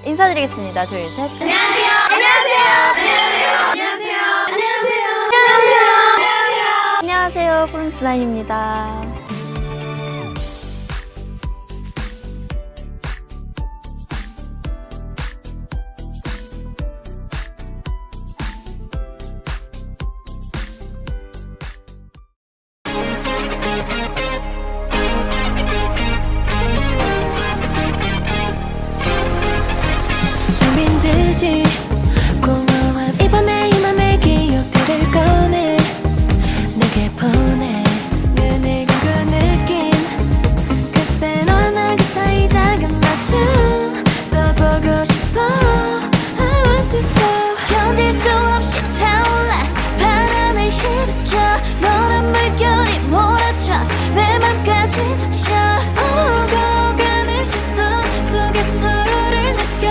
인사드리겠습니다. 둘, 셋. 안녕하세요. 안녕하세요. 안녕하세요. 안녕하세요. 안녕하세요. 안녕하세요. 안녕하세요. 프롬스나인입니다. 빈 듯이 공허한 이번에 이 맘의 기억들을 꺼내 내게 보내 눈을 감고 느낀 그때 너와 나 그 사이 작은 맞춤 또 보고 싶어 I want you so 견딜 수 없이 차올라 반란을 일으켜 너란 물결이 몰아쳐 내 맘까지 적셔 오고 가는 시선 속에 서로를 느껴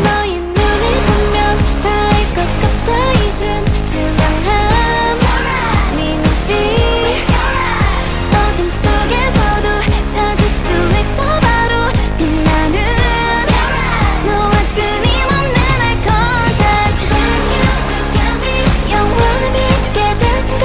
너의 눈을 보면 닿을 것 같아 이젠 투명한 네 눈빛 어둠 속에서도 찾을 수 있어 바로 빛나는 너와 끊임없는 eye contact 영원히 믿게 된 순간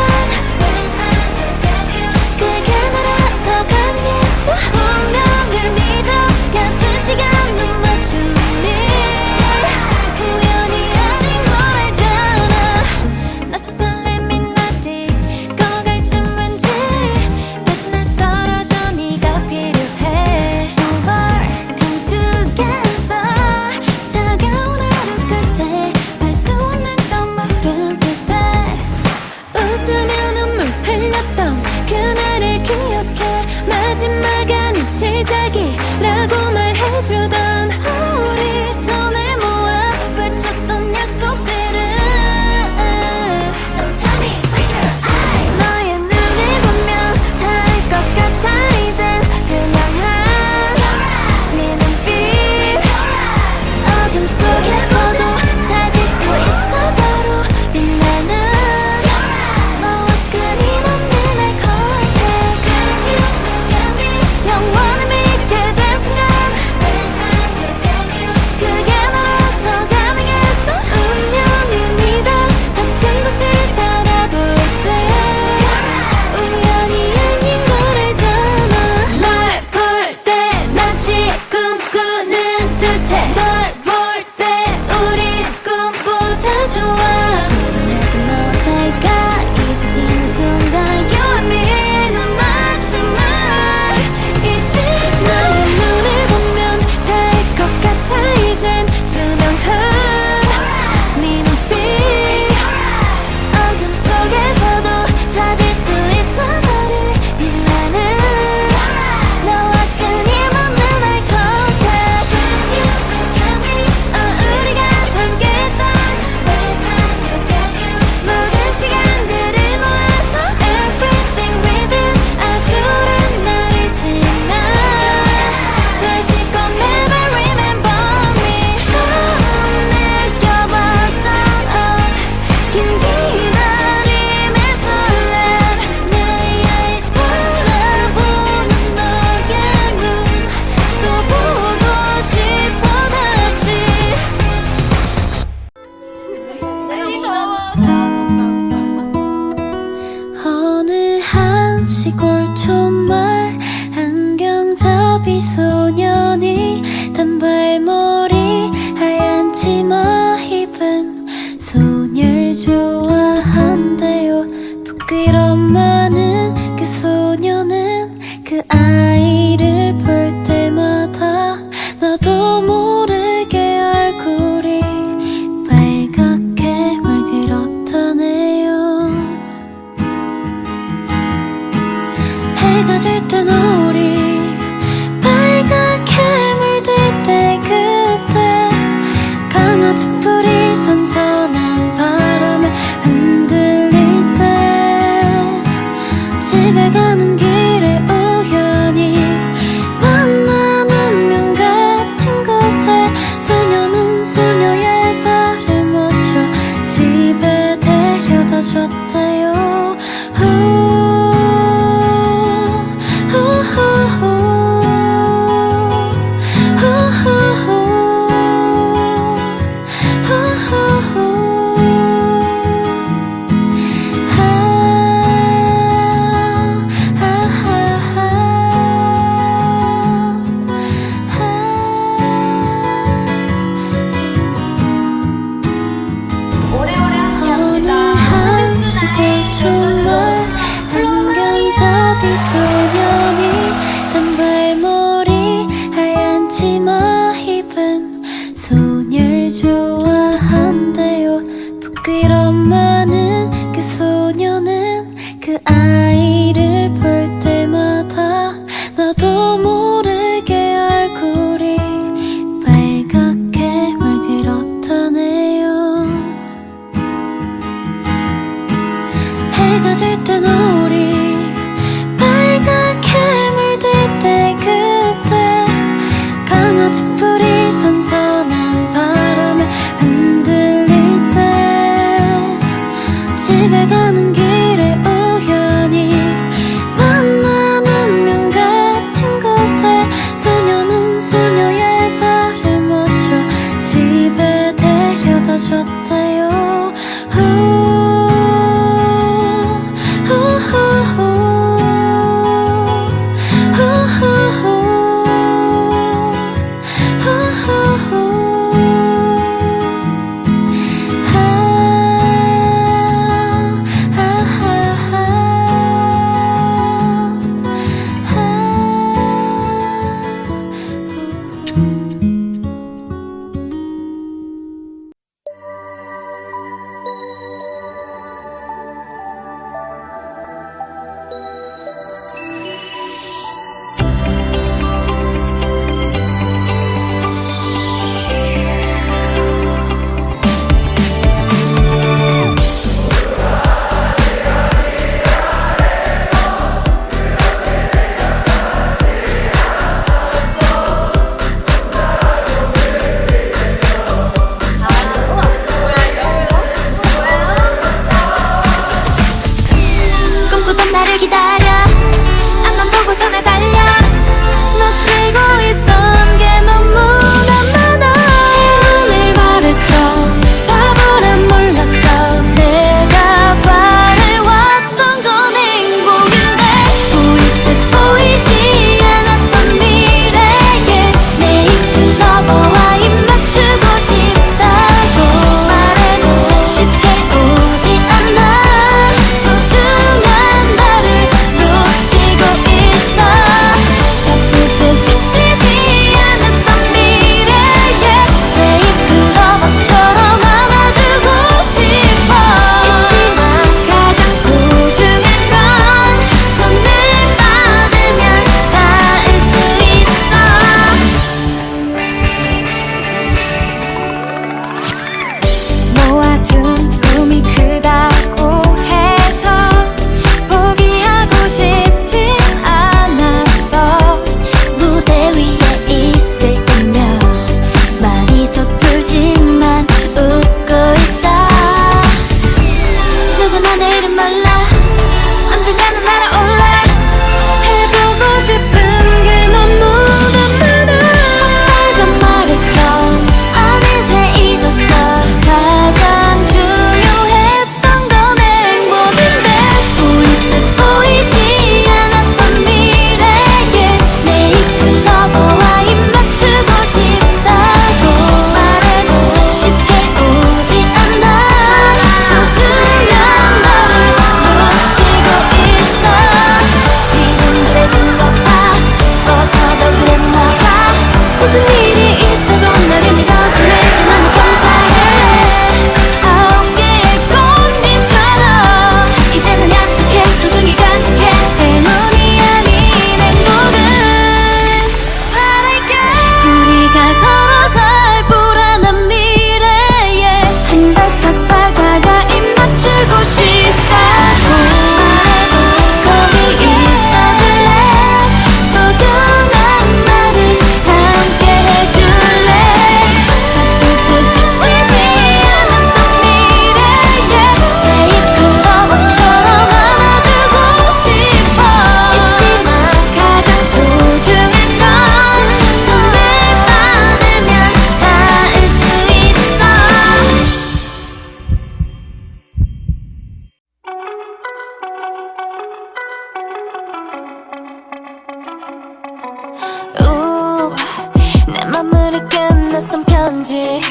건지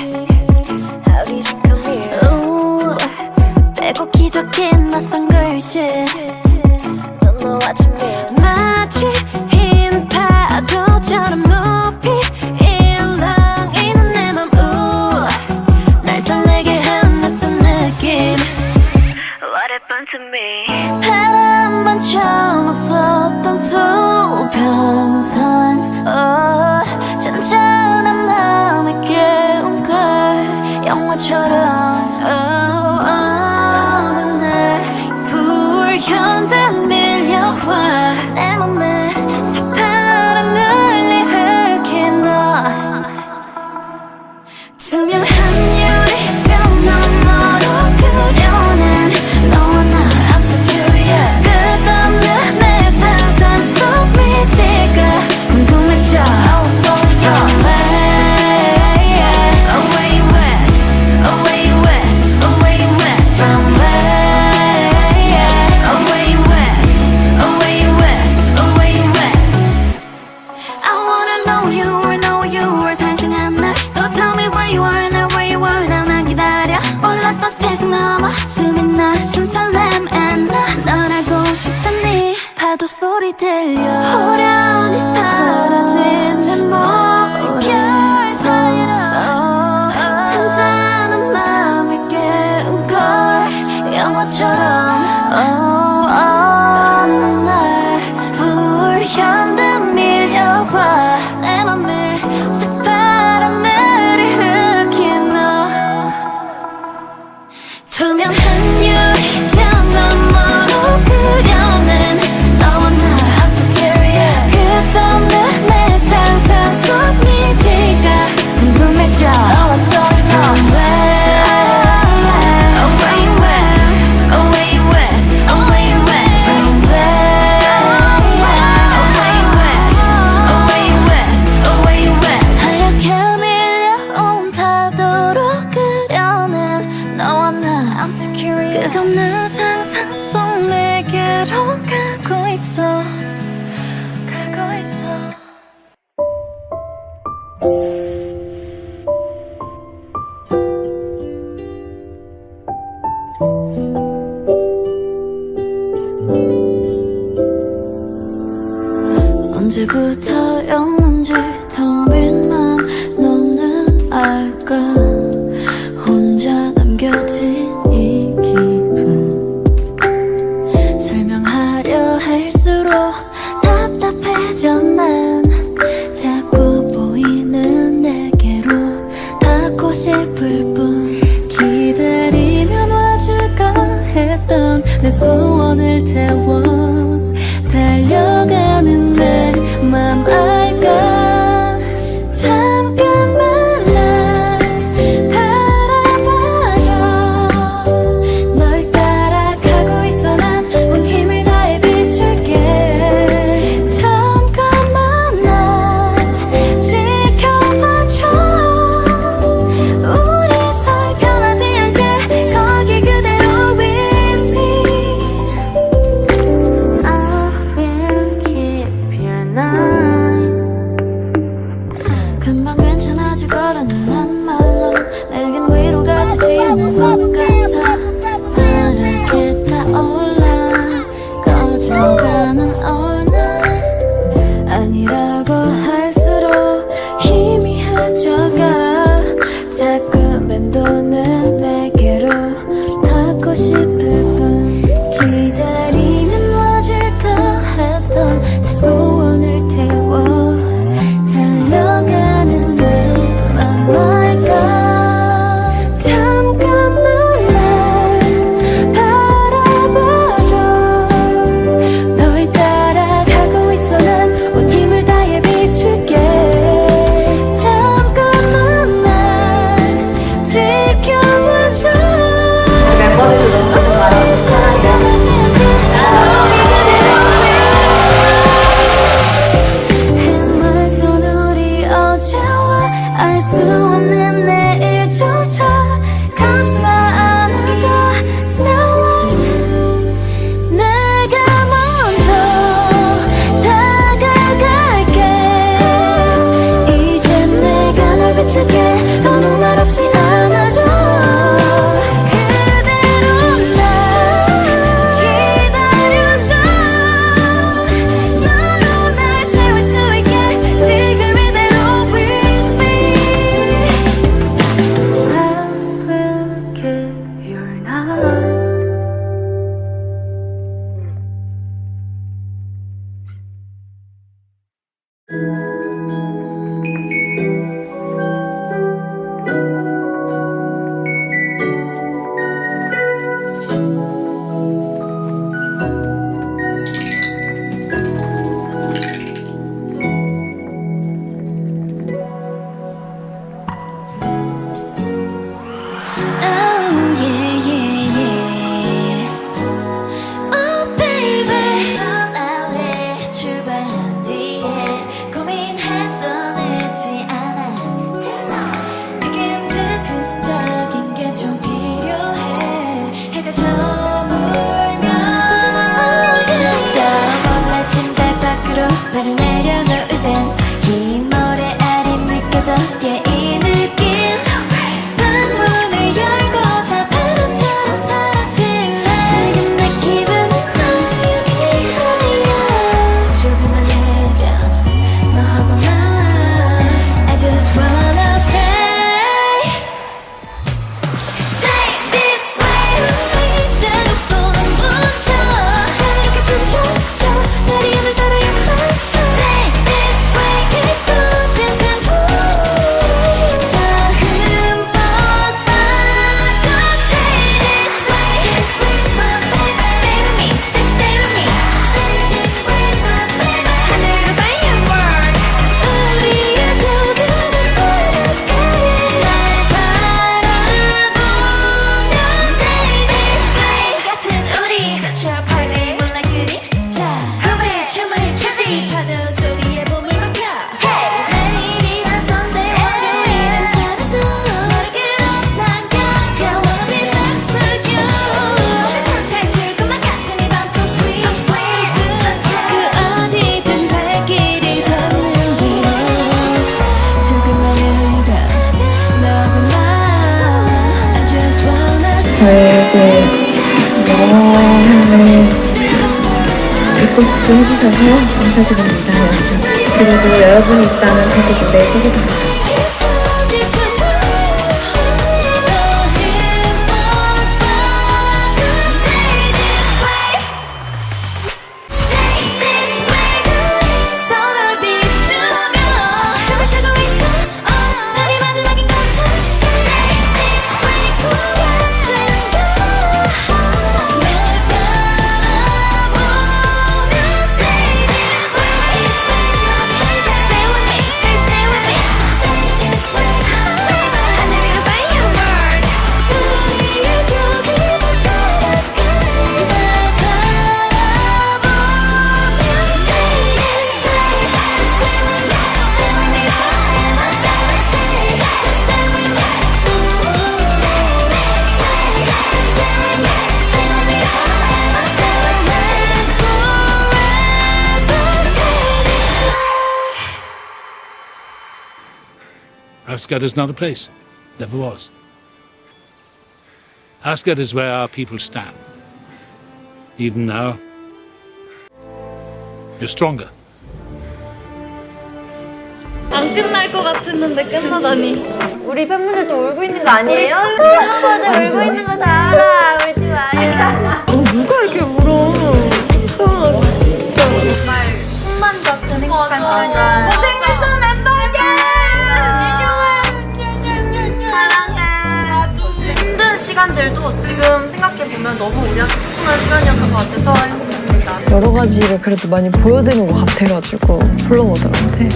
How did you come here? 빼고 기적인 낯선 글씨 Don't know what you mean 마치 흰 파도처럼 높이 일렁이는 내 맘 날 설레게 한 낯선 느낌 What happened to me? 바람 반점 없었던 수평선 잔잔한 마음에 깨운 걸 영화처럼 어느 날 불현듯 밀려와 내 맘에 새파란 눈이 흑인 너 투명한 유리병 너머로 그려낸 너와 나 I'm so curious 끝없는 내 상상 속 미치가 궁금해져 I was going from where Oh where you at Oh where you at Oh where you at From where Oh where you at Oh where you at Oh where you at I wanna know you were 생생한 날 So tell me where you are now where you are now 난 기다려 올랐던 세상 넘어 숨이 나선 설렘 and 널 알고 싶잖니 파도 소리 들려 호련히 사라진 내 물결 사이로 잔잔한 맘을 깨운 걸 영화처럼 어느 날 불현듯 밀려와 내 맘에 새파란 늘이 흑인 너 투명한 유리병 너머로 그려낸 너와 나 I'm so curious 끝없는 내 상상 속 미지가 궁금해져 Oh what's going from where Oh where you at Oh where you at Oh where you at From where Oh where you at Oh where you at Oh where 유적의 이 느낌 방문을 열고 자 바람처럼 사라질래 지금 내 기분은 너의 하얀 조금만 해변 너하고 나 I just wanna stay Stay this way 내가 손은 부셔 자유롭게 춤춰 날 힘을 따라야 했어 Stay this way 기쁘진 듯 다 흠뻑 빠져 Stay this way my baby Stay with me stay with me Stay this way my baby 하늘을 밝은 world 우리의 조금은 바닷가에 날 바라보며 Stay this way 같은 우리 Such a party 몰라 그림자 꿈을 춤을 추지 파도 소리에 몸을 맡겨 Hey 내일이란 Sunday 월요일은 사라져 너를 끌어당겨 I wanna be next to you 탈출 꿈만 같은 이 밤 so sweet so good 그 어디든 발길이 닿는 길에 조금만 흐려 너와 나 I just wanna 저에게 영원을 믿고 싶게 해주셔서 감사드립니다. 그리고 여러분이 있다는 사실도 내 세계다. Asgard is not a place, never was. Asgard is where our people stand. Even now, you're stronger. 안 끝날 것 같았는데 끝나다니. 우리 팬분들도 울고 있는 거 아니에요? 맞아, 울고 있는 거 다 알아. 울지 마요. 누가 이렇게 울어? 정말 꿈만 같은 행복한 시간이야. 고생했어 멤버들. 사랑해. 힘든 시간들도 지금 생각해보면 너무 우리한테 소중한 시간이었던 것 같아서 행복했습니다. 여러 가지를 그래도 많이 보여드린 것 같아가지고 플로버들한테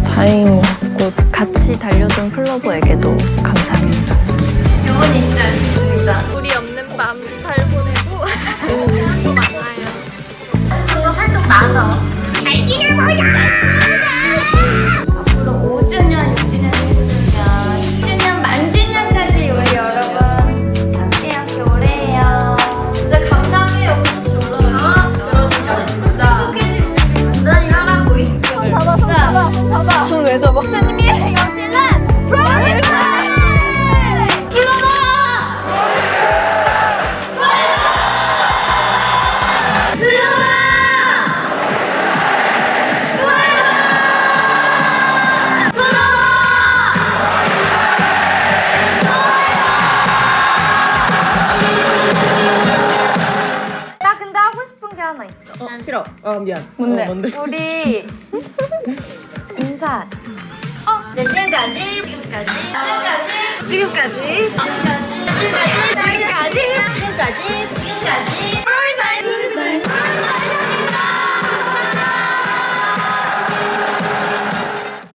다행인 것 같고 같이 달려준 플로버에게도 감사합니다. 영원히 잊지 않겠습니다. 우리 없는 밤 잘 보내고 활동 많아요. 그거 활동 많아. 알기가 뭐야? 앞으로 5주년, 6주년, 9주년, 10주년, 만주년까지 우리 여러분 함께 오래 해요. 진짜 감당해요. 없이 올라가요. 여러분 진짜 행복해지시길 단단히 하라고. 손 잡아, 손 잡아, 손 잡아. 손 왜 잡아? 선생님이 역시는 프로미스! 불러봐! 나 근데 하고 싶은 게 하나 있어. 싫어. 미안. 뭔데? 뭔데? 우리 인사. 네, 지금까지. 지금까지.